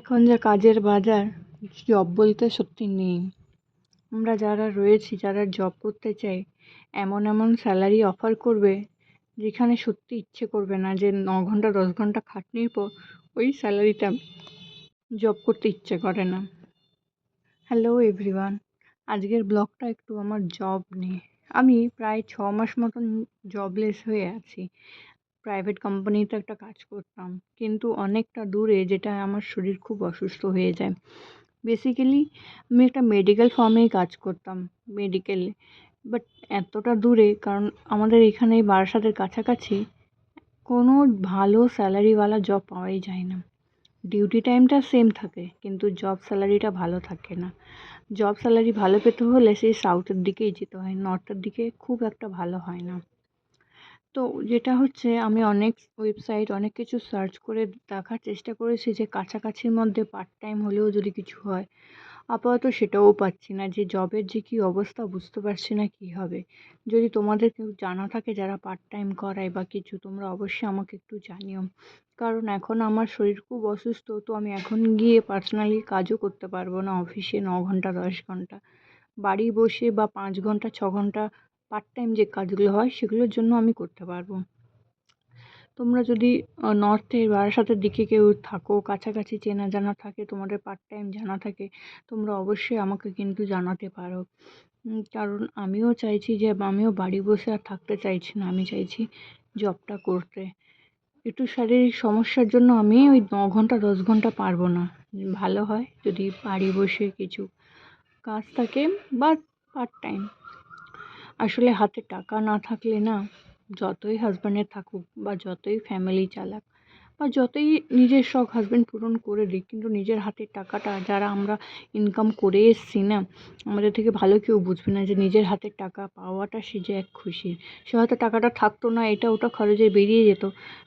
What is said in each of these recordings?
এখন যা কাজের বাজার, জব বলতে সত্যি নেই। আমরা যারা রয়েছি, যারা জব করতে চাই, এমন এমন স্যালারি অফার করবে যেখানে সত্যি ইচ্ছে করবে না যে 9 ঘন্টা 10 ঘন্টা খাটনির পর ওই স্যালারিটা জব করতে ইচ্ছে করে না। হ্যালো এভরিওয়ান, আজকের ব্লগটা একটু আমার জব নিয়ে। আমি প্রায় 6 মাস মতন জবলেস হয়ে আছি। প্রাইভেট কোম্পানিতে একটা কাজ করতাম, কিন্তু অনেকটা দূরে, যেটা আমার শরীর খুব অসুস্থ হয়ে যায়। বেসিক্যালি আমি একটা মেডিকেল ফার্মেই কাজ করতাম, মেডিকেলে। বাট এতটা দূরে, কারণ আমাদের এখানে বারাসাতের কাছাকাছি কোনো ভালো স্যালারিওয়ালা জব পাওয়াই যায় না। ডিউটি টাইমটা সেম থাকে, কিন্তু জব স্যালারিটা ভালো থাকে না। জব স্যালারি ভালো পেতে হলে সেই সাউথের দিকেই যেতে হয়, নর্থের দিকে খুব একটা ভালো হয় না। তো যেটা হচ্ছে, আমি অনেক ওয়েবসাইট, অনেক কিছু সার্চ করে দেখার চেষ্টা করেছি যে কাছাকাছির মধ্যে পার্ট টাইম হলেও যদি কিছু হয়। আপাতত সেটাও পাচ্ছি না। যে জবের যে কী অবস্থা, বুঝতে পারছি না কী হবে। যদি তোমাদের কেউ জানা থাকে যারা পার্ট টাইম করায় বা কিছু, তোমরা অবশ্যই আমাকে একটু জানিও। কারণ এখন আমার শরীর খুব অসুস্থ, তো আমি এখন গিয়ে পার্সোনালি কাজও করতে পারবো না অফিসে 9 ঘন্টা 10 ঘন্টা। বাড়ি বসে বা 5 ঘন্টা 6 ঘন্টা পার্ট টাইম যে কাজগুলো হয় সেগুলোর জন্য আমি করতে পারবো। তোমরা যদি নর্থের বারাসাতের দিকে কেউ থাকো, কাছাকাছি চেনা জানা থাকে, তোমাদের পার্ট টাইম জানা থাকে, তোমরা অবশ্যই আমাকে কিন্তু জানাতে পারো। কারণ আমিও চাইছি যে আমিও বাড়ি বসে আর থাকতে চাইছি না, আমি চাইছি জবটা করতে। একটু শারীরিক সমস্যার জন্য আমি ওই 9 ঘন্টা 10 ঘন্টা পারবো না। ভালো হয় যদি বাড়ি বসে কিছু কাজ থাকে বা পার্ট টাইম। আসলে হাতে টাকা না থাকলে না, যতই হাজব্যান্ডের থাকুক বা যতই ফ্যামিলি চালাক বা যতই নিজের শখ হাজব্যান্ড পূরণ করে দিক, কিন্তু নিজের হাতের টাকাটা যারা আমরা ইনকাম করে এসেছি না, আমাদের থেকে ভালো কেউ বুঝবে না যে নিজের হাতের টাকা পাওয়াটা সে যে এক খুশি। সে হয়তো টাকাটা থাকতো না, এটা ওটা খরচে বেরিয়ে যেত,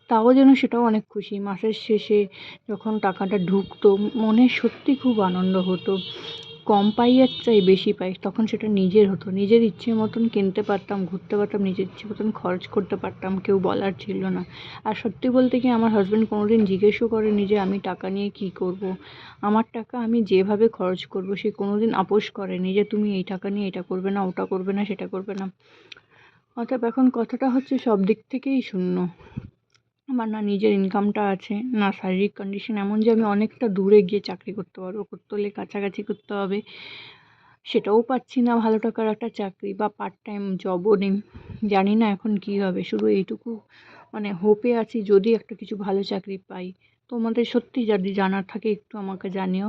তাও যেন সেটাও অনেক খুশি। মাসের শেষে যখন টাকাটা ঢুকতো, মনে সত্যি খুব আনন্দ হতো। কম পাই আর চাই বেশি পাই, তখন সেটা নিজের হতো, নিজের ইচ্ছে মতন কিনতে পারতাম, ঘুরতে পারতাম, নিজের ইচ্ছে মতন খরচ করতে পারতাম, কেউ বলার ছিল না। আর সত্যি বলতে কি, আমার হাজব্যান্ড কোনোদিন জিজ্ঞেসও করেনি যে আমি টাকা নিয়ে কী করব। আমার টাকা আমি যেভাবে খরচ করব, সে কোনোদিন আপোস করেনি যে তুমি এই টাকা নিয়ে এটা করবে না, ওটা করবে না, সেটা করবে না। অর্থাৎ এখন কথাটা হচ্ছে সব দিক থেকেই শূন্য। আমার না নিজের ইনকামটা আছে, না শারীরিক কন্ডিশন এমন যে আমি অনেকটা দূরে গিয়ে চাকরি করতে পারবো। করতে হলে কাছাকাছি করতে হবে, সেটাও পাচ্ছি না। ভালো টাকার একটা চাকরি বা পার্ট টাইম জবও নেই। জানি না এখন কী হবে, শুধু এইটুকু হোপে আছি যদি একটা কিছু ভালো চাকরি পাই। তোমাদের সত্যি যদি জানার থাকে একটু আমাকে জানিও।